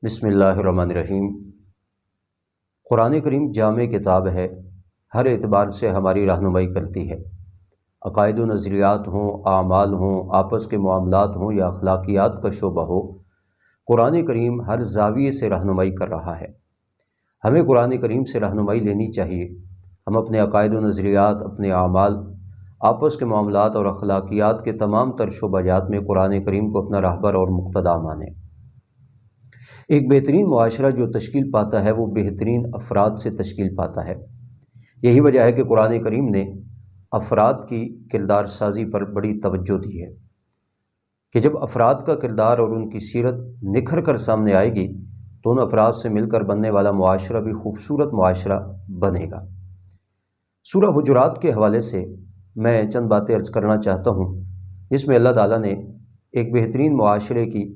بسم اللہ الرحمن الرحیم۔ قرآن کریم جامع کتاب ہے، ہر اعتبار سے ہماری رہنمائی کرتی ہے۔ عقائد و نظریات ہوں، اعمال ہوں، آپس کے معاملات ہوں یا اخلاقیات کا شعبہ ہو، قرآن کریم ہر زاویے سے رہنمائی کر رہا ہے۔ ہمیں قرآن کریم سے رہنمائی لینی چاہیے۔ ہم اپنے عقائد و نظریات، اپنے اعمال، آپس کے معاملات اور اخلاقیات کے تمام تر شعبہ جات میں قرآن کریم کو اپنا راہبر اور مقتدا مانیں۔ ایک بہترین معاشرہ جو تشکیل پاتا ہے وہ بہترین افراد سے تشکیل پاتا ہے۔ یہی وجہ ہے کہ قرآن کریم نے افراد کی کردار سازی پر بڑی توجہ دی ہے کہ جب افراد کا کردار اور ان کی سیرت نکھر کر سامنے آئے گی تو ان افراد سے مل کر بننے والا معاشرہ بھی خوبصورت معاشرہ بنے گا۔ سورہ حجرات کے حوالے سے میں چند باتیں عرض کرنا چاہتا ہوں، جس میں اللہ تعالیٰ نے ایک بہترین معاشرے کی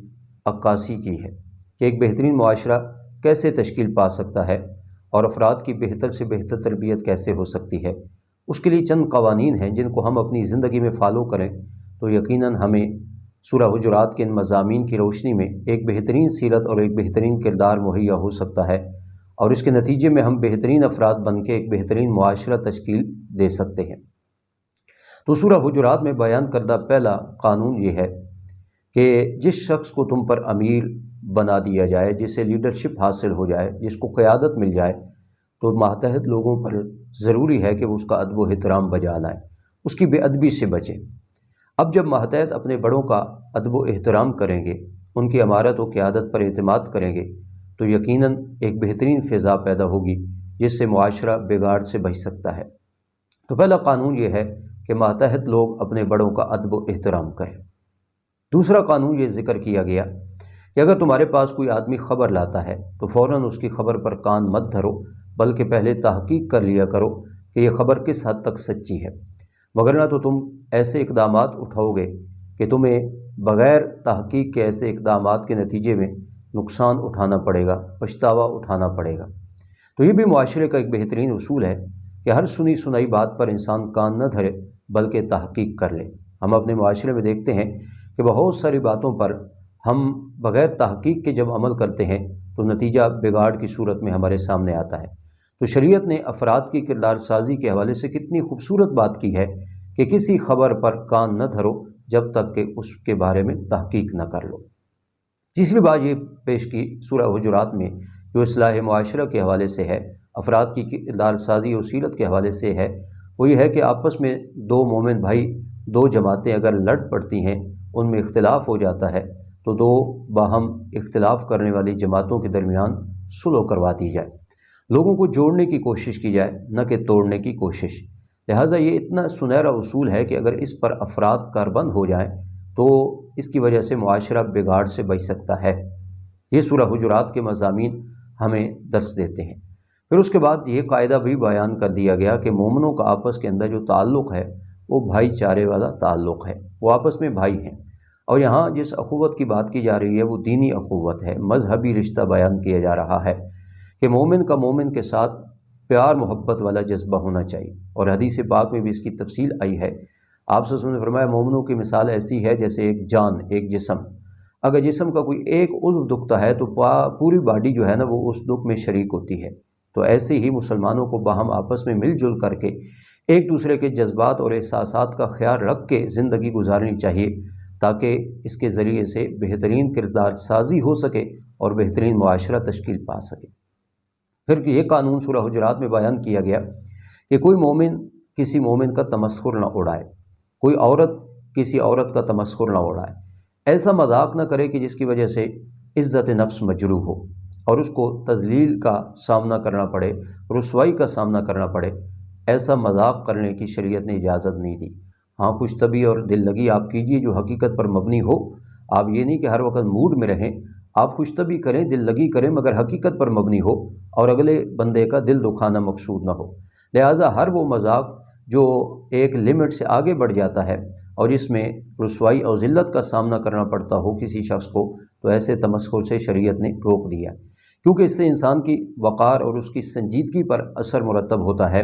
عکاسی کی ہے کہ ایک بہترین معاشرہ کیسے تشکیل پا سکتا ہے اور افراد کی بہتر سے بہتر تربیت کیسے ہو سکتی ہے۔ اس کے لیے چند قوانین ہیں جن کو ہم اپنی زندگی میں فالو کریں تو یقیناً ہمیں سورہ حجرات کے ان مضامین کی روشنی میں ایک بہترین سیرت اور ایک بہترین کردار مہیا ہو سکتا ہے، اور اس کے نتیجے میں ہم بہترین افراد بن کے ایک بہترین معاشرہ تشکیل دے سکتے ہیں۔ تو سورہ حجرات میں بیان کردہ پہلا قانون یہ ہے کہ جس شخص کو تم پر امیر بنا دیا جائے، جسے لیڈرشپ حاصل ہو جائے، جس کو قیادت مل جائے، تو ماتحت لوگوں پر ضروری ہے کہ وہ اس کا ادب و احترام بجا لائیں، اس کی بے ادبی سے بچیں۔ اب جب ماتحت اپنے بڑوں کا ادب و احترام کریں گے، ان کی امارت و قیادت پر اعتماد کریں گے تو یقیناً ایک بہترین فضا پیدا ہوگی جس سے معاشرہ بگاڑ سے بچ سکتا ہے۔ تو پہلا قانون یہ ہے کہ ماتحت لوگ اپنے بڑوں کا ادب و احترام کریں۔ دوسرا قانون یہ ذکر کیا گیا کہ اگر تمہارے پاس کوئی آدمی خبر لاتا ہے تو فوراً اس کی خبر پر کان مت دھرو، بلکہ پہلے تحقیق کر لیا کرو کہ یہ خبر کس حد تک سچی ہے، وگرنہ تو تم ایسے اقدامات اٹھاؤ گے کہ تمہیں بغیر تحقیق کے ایسے اقدامات کے نتیجے میں نقصان اٹھانا پڑے گا، پچھتاوا اٹھانا پڑے گا۔ تو یہ بھی معاشرے کا ایک بہترین اصول ہے کہ ہر سنی سنائی بات پر انسان کان نہ دھرے بلکہ تحقیق کر لے۔ ہم اپنے معاشرے میں دیکھتے ہیں کہ بہت ساری باتوں پر ہم بغیر تحقیق کے جب عمل کرتے ہیں تو نتیجہ بگاڑ کی صورت میں ہمارے سامنے آتا ہے۔ تو شریعت نے افراد کی کردار سازی کے حوالے سے کتنی خوبصورت بات کی ہے کہ کسی خبر پر کان نہ دھرو جب تک کہ اس کے بارے میں تحقیق نہ کر لو۔ تیسری بات یہ پیش کی سورہ حجرات میں جو اصلاح معاشرہ کے حوالے سے ہے، افراد کی کردار سازی و سیرت کے حوالے سے ہے، وہ یہ ہے کہ آپس میں دو مومن بھائی، دو جماعتیں اگر لڑ پڑتی ہیں، ان میں اختلاف ہو جاتا ہے تو دو باہم اختلاف کرنے والی جماعتوں کے درمیان صلح کروا دی جائے، لوگوں کو جوڑنے کی کوشش کی جائے نہ کہ توڑنے کی کوشش۔ لہٰذا یہ اتنا سنہرا اصول ہے کہ اگر اس پر افراد کاربند ہو جائیں تو اس کی وجہ سے معاشرہ بگاڑ سے بچ سکتا ہے۔ یہ سورہ حجرات کے مضامین ہمیں درس دیتے ہیں۔ پھر اس کے بعد یہ قاعدہ بھی بیان کر دیا گیا کہ مومنوں کا آپس کے اندر جو تعلق ہے وہ بھائی چارے والا تعلق ہے، وہ آپس میں بھائی ہیں، اور یہاں جس اخوت کی بات کی جا رہی ہے وہ دینی اخوت ہے، مذہبی رشتہ بیان کیا جا رہا ہے کہ مومن کا مومن کے ساتھ پیار محبت والا جذبہ ہونا چاہیے، اور حدیث پاک میں بھی اس کی تفصیل آئی ہے۔ آپ صلی اللہ علیہ وسلم نے فرمایا مومنوں کی مثال ایسی ہے جیسے ایک جان، ایک جسم۔ اگر جسم کا کوئی ایک عضو دکھتا ہے تو پوری باڈی جو ہے نا وہ اس دکھ میں شریک ہوتی ہے۔ تو ایسے ہی مسلمانوں کو باہم آپس میں مل جل کر کے ایک دوسرے کے جذبات اور احساسات کا خیال رکھ کے زندگی گزارنی چاہیے تاکہ اس کے ذریعے سے بہترین کردار سازی ہو سکے اور بہترین معاشرہ تشکیل پا سکے۔ پھر یہ قانون سورہ حجرات میں بیان کیا گیا کہ کوئی مومن کسی مومن کا تمسخر نہ اڑائے، کوئی عورت کسی عورت کا تمسخر نہ اڑائے، ایسا مذاق نہ کرے کہ جس کی وجہ سے عزت نفس مجروح ہو اور اس کو تذلیل کا سامنا کرنا پڑے، رسوائی کا سامنا کرنا پڑے۔ ایسا مذاق کرنے کی شریعت نے اجازت نہیں دی۔ ہاں خوش طبعی اور دل لگی آپ کیجئے جو حقیقت پر مبنی ہو۔ آپ یہ نہیں کہ ہر وقت موڈ میں رہیں، آپ خوش طبعی کریں، دل لگی کریں، مگر حقیقت پر مبنی ہو اور اگلے بندے کا دل دکھانا مقصود نہ ہو۔ لہٰذا ہر وہ مذاق جو ایک لمٹ سے آگے بڑھ جاتا ہے اور اس میں رسوائی اور ذلت کا سامنا کرنا پڑتا ہو کسی شخص کو، تو ایسے تمسخر سے شریعت نے روک دیا، کیونکہ اس سے انسان کی وقار اور اس کی سنجیدگی پر اثر مرتب ہوتا ہے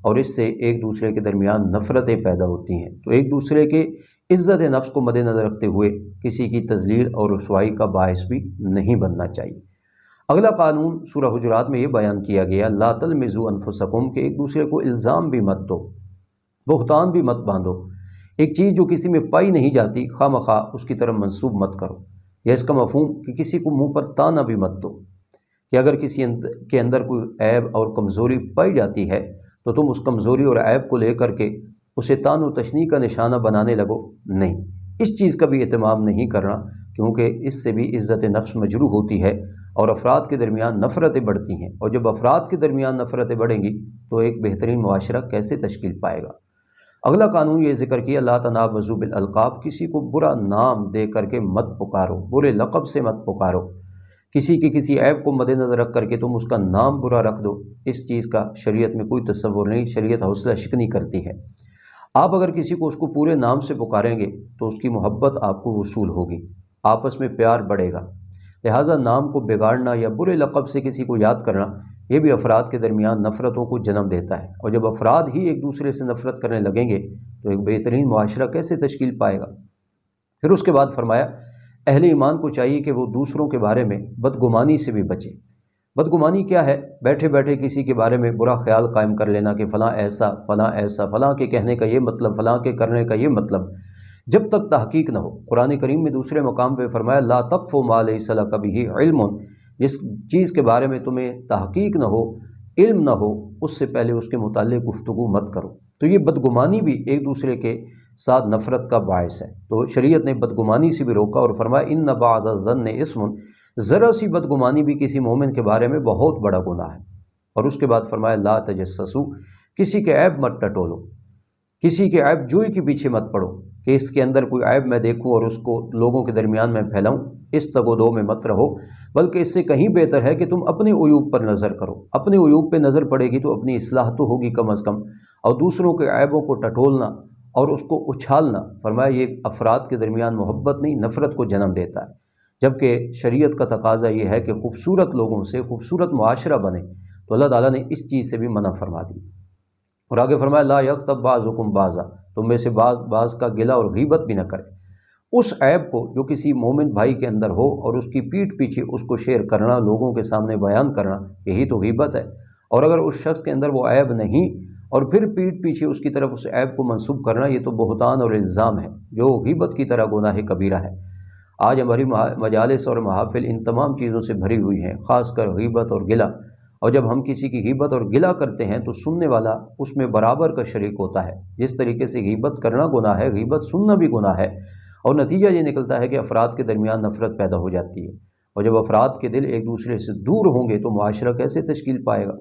اور اس سے ایک دوسرے کے درمیان نفرتیں پیدا ہوتی ہیں۔ تو ایک دوسرے کے عزت نفس کو مد نظر رکھتے ہوئے کسی کی تذلیل اور رسوائی کا باعث بھی نہیں بننا چاہیے۔ اگلا قانون سورہ حجرات میں یہ بیان کیا گیا لا تلمزوا انفسکم کہ ایک دوسرے کو الزام بھی مت دو، بہتان بھی مت باندھو۔ ایک چیز جو کسی میں پائی نہیں جاتی خواہ مخواہ اس کی طرف منسوب مت کرو، یا اس کا مفہوم کہ کسی کو منہ پر تانا بھی مت دو کہ اگر کسی کے اندر کوئی عیب اور کمزوری پائی جاتی ہے تو تم اس کمزوری اور عیب کو لے کر کے اسے تان و تشنیع کا نشانہ بنانے لگو۔ نہیں، اس چیز کا بھی اہتمام نہیں کرنا، کیونکہ اس سے بھی عزت نفس مجروح ہوتی ہے اور افراد کے درمیان نفرتیں بڑھتی ہیں، اور جب افراد کے درمیان نفرتیں بڑھیں گی تو ایک بہترین معاشرہ کیسے تشکیل پائے گا۔ اگلا قانون یہ ذکر کیا لا تنابزوا بالالقاب، کسی کو برا نام دے کر کے مت پکارو، برے لقب سے مت پکارو، کسی کی کسی عیب کو مد نظر رکھ کر کے تم اس کا نام برا رکھ دو، اس چیز کا شریعت میں کوئی تصور نہیں، شریعت حوصلہ شکنی کرتی ہے۔ آپ اگر کسی کو اس کو پورے نام سے پکاریں گے تو اس کی محبت آپ کو وصول ہوگی، آپس میں پیار بڑھے گا۔ لہٰذا نام کو بگاڑنا یا برے لقب سے کسی کو یاد کرنا یہ بھی افراد کے درمیان نفرتوں کو جنم دیتا ہے، اور جب افراد ہی ایک دوسرے سے نفرت کرنے لگیں گے تو ایک بہترین معاشرہ کیسے تشکیل پائے گا۔ پھر اس کے بعد فرمایا اہل ایمان کو چاہیے کہ وہ دوسروں کے بارے میں بدگمانی سے بھی بچے۔ بدگمانی کیا ہے؟ بیٹھے بیٹھے کسی کے بارے میں برا خیال قائم کر لینا کہ فلاں ایسا، فلاں ایسا، فلاں کے کہنے کا یہ مطلب، فلاں کے کرنے کا یہ مطلب، جب تک تحقیق نہ ہو۔ قرآن کریم میں دوسرے مقام پہ فرمایا لا تقف ما لیس لک بہ علم، جس چیز کے بارے میں تمہیں تحقیق نہ ہو، علم نہ ہو، اس سے پہلے اس کے متعلق گفتگو مت کرو۔ تو یہ بدگمانی بھی ایک دوسرے کے ساتھ نفرت کا باعث ہے، تو شریعت نے بدگمانی سے بھی روکا اور فرمایا ان بعض الظن اسم، ذرا سی بدگمانی بھی کسی مومن کے بارے میں بہت بڑا گناہ ہے۔ اور اس کے بعد فرمایا لا تجسسوا، کسی کے عیب مت ٹٹولو، کسی کے عیب جوئی کے پیچھے مت پڑو کہ اس کے اندر کوئی عیب میں دیکھوں اور اس کو لوگوں کے درمیان میں پھیلاؤں، اس تگ و دو میں مت رہو، بلکہ اس سے کہیں بہتر ہے کہ تم اپنے عیوب پر نظر کرو۔ اپنے عیوب پہ نظر پڑے گی تو اپنی اصلاح تو ہوگی کم از کم، اور دوسروں کے عیبوں کو ٹٹولنا اور اس کو اچھالنا، فرمایا یہ افراد کے درمیان محبت نہیں نفرت کو جنم دیتا ہے، جبکہ شریعت کا تقاضا یہ ہے کہ خوبصورت لوگوں سے خوبصورت معاشرہ بنے، تو اللہ تعالیٰ نے اس چیز سے بھی منع فرما دی۔ اور آگے فرمایا لا یغتب بعضکم بعضا، تم میں سے بعض کا گلہ اور غیبت بھی نہ کرے۔ اس عیب کو جو کسی مومن بھائی کے اندر ہو اور اس کی پیٹھ پیچھے اس کو شیئر کرنا، لوگوں کے سامنے بیان کرنا، یہی تو غیبت ہے۔ اور اگر اس شخص کے اندر وہ عیب نہیں اور پھر پیٹھ پیچھے اس کی طرف اس عیب کو منسوب کرنا، یہ تو بہتان اور الزام ہے جو غیبت کی طرح گناہ کبیرہ ہے۔ آج ہماری مجالس اور محافل ان تمام چیزوں سے بھری ہوئی ہیں، خاص کر غیبت اور گلہ، اور جب ہم کسی کی غیبت اور گلہ کرتے ہیں تو سننے والا اس میں برابر کا شریک ہوتا ہے۔ جس طریقے سے غیبت کرنا گناہ ہے، غیبت سننا بھی گناہ ہے، اور نتیجہ یہ نکلتا ہے کہ افراد کے درمیان نفرت پیدا ہو جاتی ہے، اور جب افراد کے دل ایک دوسرے سے دور ہوں گے تو معاشرہ کیسے تشکیل پائے گا۔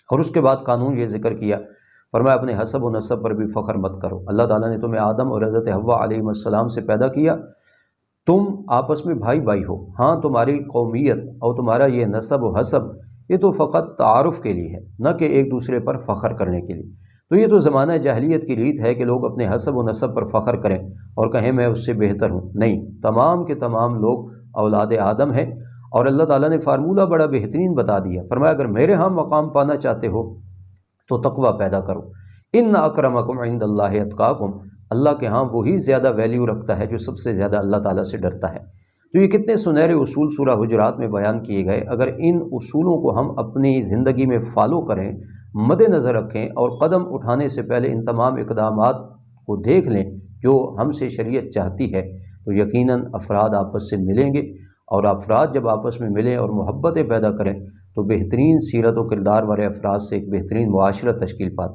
اور اس کے بعد قانون یہ ذکر کیا، فرمایا اپنے حسب و نسب پر بھی فخر مت کرو۔ اللہ تعالیٰ نے تمہیں آدم اور حضرت حوا علیہ السلام سے پیدا کیا، تم آپس میں بھائی بھائی ہو۔ ہاں تمہاری قومیت اور تمہارا یہ نسب و حسب یہ تو فقط تعارف کے لیے ہے، نہ کہ ایک دوسرے پر فخر کرنے کے لیے۔ تو یہ تو زمانہ جاہلیت کی ریت ہے کہ لوگ اپنے حسب و نسب پر فخر کریں اور کہیں میں اس سے بہتر ہوں۔ نہیں، تمام کے تمام لوگ اولاد آدم ہیں، اور اللہ تعالیٰ نے فارمولہ بڑا بہترین بتا دیا، فرمایا اگر میرے ہاں مقام پانا چاہتے ہو تو تقویٰ پیدا کرو۔ ان اکرمکم عند اللہ اتقاکم، اللہ کے ہاں وہی زیادہ ویلیو رکھتا ہے جو سب سے زیادہ اللہ تعالیٰ سے ڈرتا ہے۔ تو یہ کتنے سنہرے اصول سورہ حجرات میں بیان کیے گئے، اگر ان اصولوں کو ہم اپنی زندگی میں فالو کریں، مد نظر رکھیں اور قدم اٹھانے سے پہلے ان تمام اقدامات کو دیکھ لیں جو ہم سے شریعت چاہتی ہے، تو یقیناً افراد آپس سے ملیں گے، اور افراد جب آپس میں ملیں اور محبتیں پیدا کریں تو بہترین سیرت و کردار والے افراد سے ایک بہترین معاشرہ تشکیل پاتا ہے۔